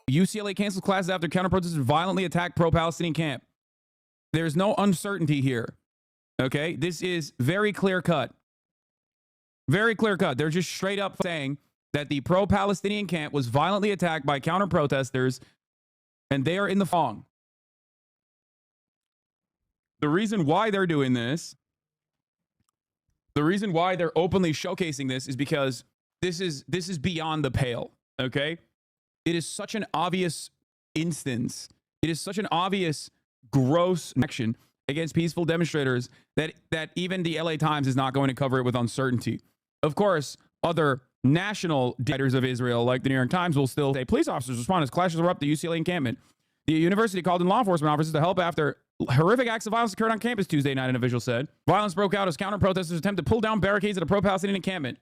UCLA cancels classes after counter-protesters violently attack pro-Palestinian camp. There's no uncertainty here. Okay? This is very clear-cut. Very clear-cut. They're just straight up saying that the pro-Palestinian camp was violently attacked by counter-protesters, and they are in the wrong. The reason why they're doing this, the reason why they're openly showcasing this is because this is beyond the pale, okay? It is such an obvious instance. It is such an obvious, gross action against peaceful demonstrators that even the LA Times is not going to cover it with uncertainty. Of course, other national writers of Israel, like the New York Times, will still say police officers respond as clashes erupt at the UCLA encampment. The university called in law enforcement officers to help after horrific acts of violence occurred on campus Tuesday night, an official said. Violence broke out as counter-protesters attempted to pull down barricades at a pro-Palestinian encampment.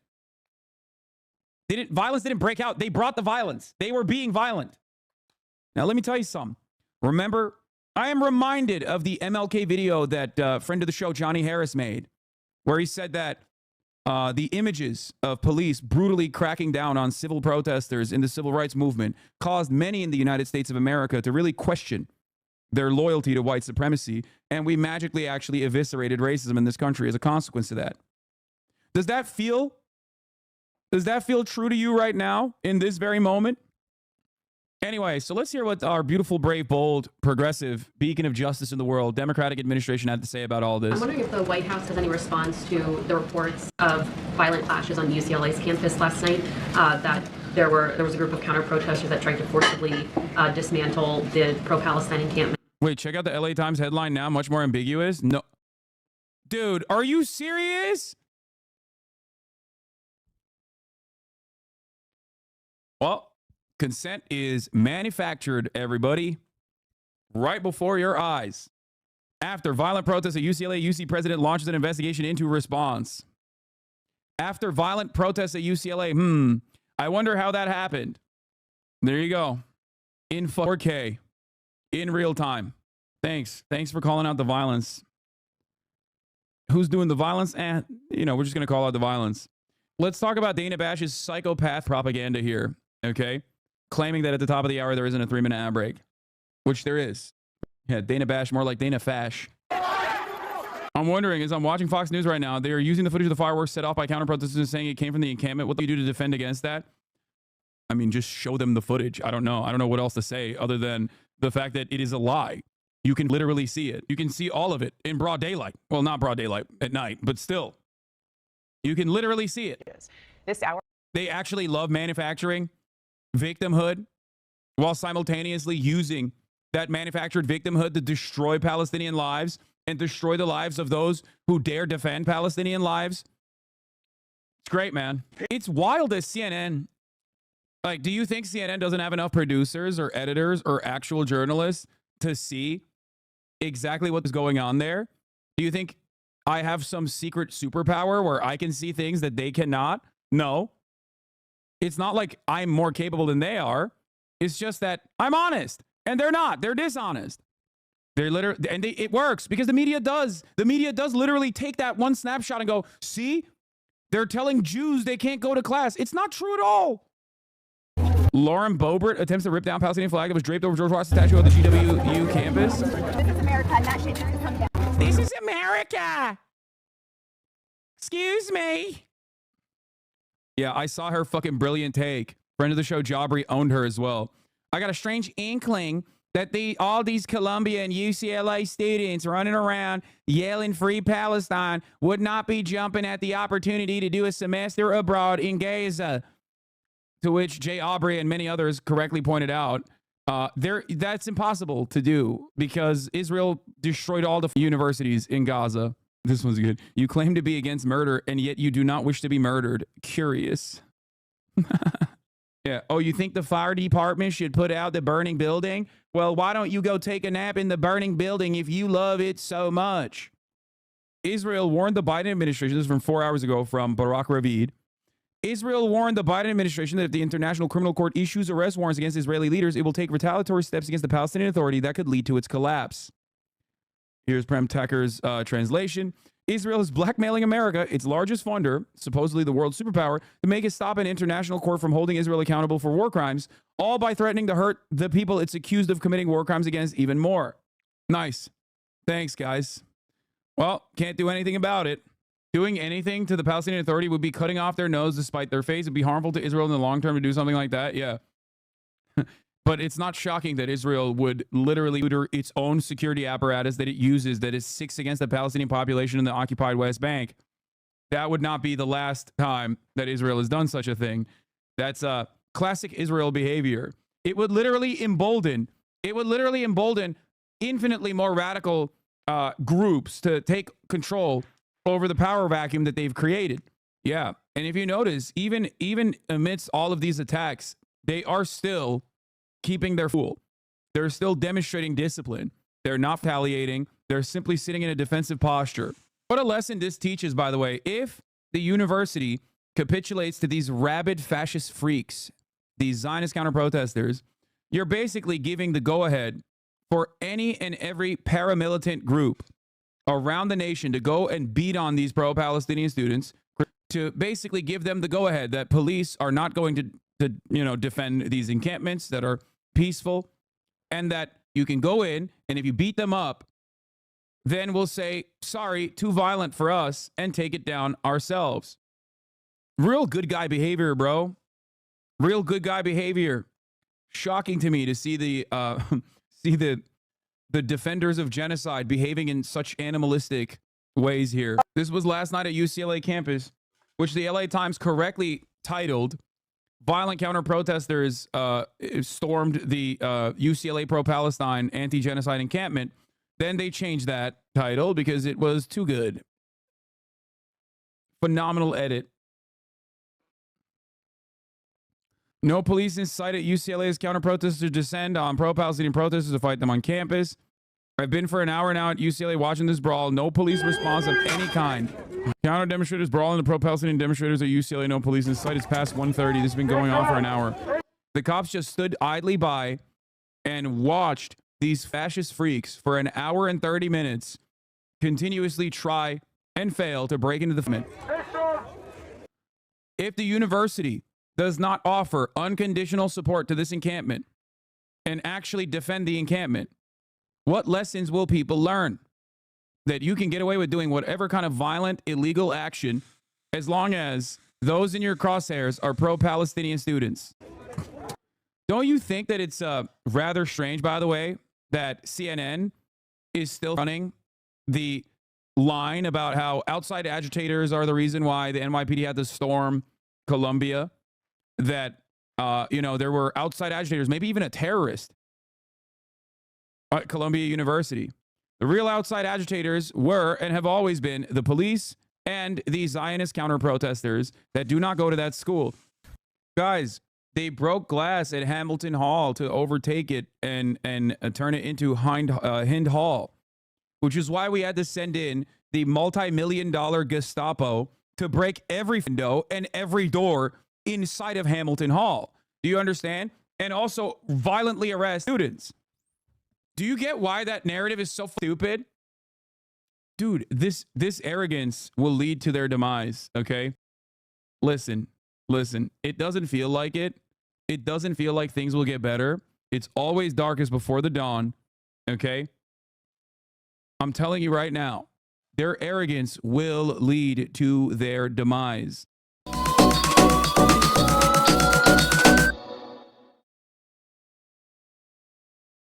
Violence didn't break out. They brought the violence. They were being violent. Now, let me tell you something. Remember, I am reminded of the MLK video that friend of the show, Johnny Harris, made, where he said that the images of police brutally cracking down on civil protesters in the civil rights movement caused many in the United States of America to really question their loyalty to white supremacy, and we magically actually eviscerated racism in this country as a consequence of that. Does that feel true to you right now in this very moment? Anyway, so let's hear what our beautiful, brave, bold, progressive beacon of justice in the world, Democratic administration, had to say about all this. I'm wondering if the White House has any response to the reports of violent clashes on UCLA's campus last night, that there was a group of counter-protesters that tried to forcibly dismantle the pro-Palestine encampment. Wait, check out the LA Times headline now, much more ambiguous. No. Dude, are you serious? Well, consent is manufactured, everybody, right before your eyes. After violent protests at UCLA, UC president launches an investigation into response. After violent protests at UCLA, I wonder how that happened. There you go. In 4K. In real time. Thanks for calling out the violence. Who's doing the violence? We're just going to call out the violence. Let's talk about Dana Bash's psychopath propaganda here, okay? Claiming that at the top of the hour there isn't a 3-minute ad break, which there is. Yeah, Dana Bash, more like Dana Fash. I'm wondering, as I'm watching Fox News right now, they are using the footage of the fireworks set off by counter-protesters and saying it came from the encampment. What do you do to defend against that? I mean, just show them the footage. I don't know what else to say other than the fact that it is a lie. You can literally see it. You can see all of it in broad daylight. Well, not broad daylight at night, but still. You can literally see it. This hour. They actually love manufacturing victimhood while simultaneously using that manufactured victimhood to destroy Palestinian lives and destroy the lives of those who dare defend Palestinian lives. It's great, man. It's wild as CNN. Like, do you think CNN doesn't have enough producers or editors or actual journalists to see exactly what's going on there? Do you think I have some secret superpower where I can see things that they cannot? No. It's not like I'm more capable than they are. It's just that I'm honest and they're not. They're dishonest. They're literally, and it works because the media does. The media does literally take that one snapshot and go, see, they're telling Jews they can't go to class. It's not true at all. Lauren Boebert attempts to rip down Palestinian flag that was draped over George Washington statue at the GWU campus. This is America, and that shit needs to come down. This is America. Excuse me. Yeah, I saw her fucking brilliant take. Friend of the show, Jabri, owned her as well. I got a strange inkling that all these Columbia and UCLA students running around yelling free Palestine would not be jumping at the opportunity to do a semester abroad in Gaza. To which Jay Aubrey and many others correctly pointed out, that's impossible to do because Israel destroyed all the universities in Gaza. This one's good. You claim to be against murder, and yet you do not wish to be murdered. Curious. Yeah. Oh, you think the fire department should put out the burning building? Well, why don't you go take a nap in the burning building if you love it so much? Israel warned the Biden administration, this is from 4 hours ago from Barak Ravid. Israel warned the Biden administration that if the International Criminal Court issues arrest warrants against Israeli leaders, it will take retaliatory steps against the Palestinian Authority that could lead to its collapse. Here's Prem Tucker's translation. Israel is blackmailing America, its largest funder, supposedly the world superpower, to make it stop an international court from holding Israel accountable for war crimes, all by threatening to hurt the people it's accused of committing war crimes against even more. Nice. Thanks, guys. Well, can't do anything about it. Doing anything to the Palestinian Authority would be cutting off their nose despite their face. It'd be harmful to Israel in the long term to do something like that. Yeah. But it's not shocking that Israel would literally tutor its own security apparatus that it uses that is six against the Palestinian population in the occupied West Bank. That would not be the last time that Israel has done such a thing. That's classic Israel behavior. It would literally embolden infinitely more radical groups to take control over the power vacuum that they've created. Yeah. And if you notice, even amidst all of these attacks, they are still keeping their cool. They're still demonstrating discipline. They're not retaliating. They're simply sitting in a defensive posture. What a lesson this teaches, by the way. If the university capitulates to these rabid fascist freaks, these Zionist counter-protesters, you're basically giving the go-ahead for any and every paramilitant group around the nation to go and beat on these pro-Palestinian students, to basically give them the go-ahead that police are not going to defend these encampments that are peaceful, and that you can go in, and if you beat them up, then we'll say, sorry, too violent for us, and take it down ourselves. Real good guy behavior, bro. Real good guy behavior. Shocking to me to see the defenders of genocide behaving in such animalistic ways here. This was last night at UCLA campus, which the LA Times correctly titled, "Violent counter-protesters stormed the UCLA pro-Palestine anti-genocide encampment." Then they changed that title because it was too good. Phenomenal edit. No police in sight at UCLA's counter-protesters descend on pro-Palestinian protesters to fight them on campus. I've been for an hour now at UCLA watching this brawl. No police response of any kind. Counter-demonstrators brawling the pro-Palestinian demonstrators at UCLA. No police in sight. It's past 1:30. This has been going on for an hour. The cops just stood idly by and watched these fascist freaks for an hour and 30 minutes continuously try and fail to break into the encampment. If the university does not offer unconditional support to this encampment and actually defend the encampment, what lessons will people learn? That you can get away with doing whatever kind of violent, illegal action as long as those in your crosshairs are pro-Palestinian students. Don't you think that it's rather strange, by the way, that CNN is still running the line about how outside agitators are the reason why the NYPD had to storm Columbia? That, there were outside agitators, maybe even a terrorist at Columbia University. The real outside agitators were and have always been the police and the Zionist counter-protesters that do not go to that school. Guys, they broke glass at Hamilton Hall to overtake it and turn it into Hind Hall, which is why we had to send in the multi-million-dollar Gestapo to break every window and every door inside of Hamilton Hall. Do you understand? And also violently arrest students. Do you get why that narrative is so stupid? Dude, this arrogance will lead to their demise, okay? Listen. It doesn't feel like it. It doesn't feel like things will get better. It's always darkest before the dawn, okay? I'm telling you right now, their arrogance will lead to their demise.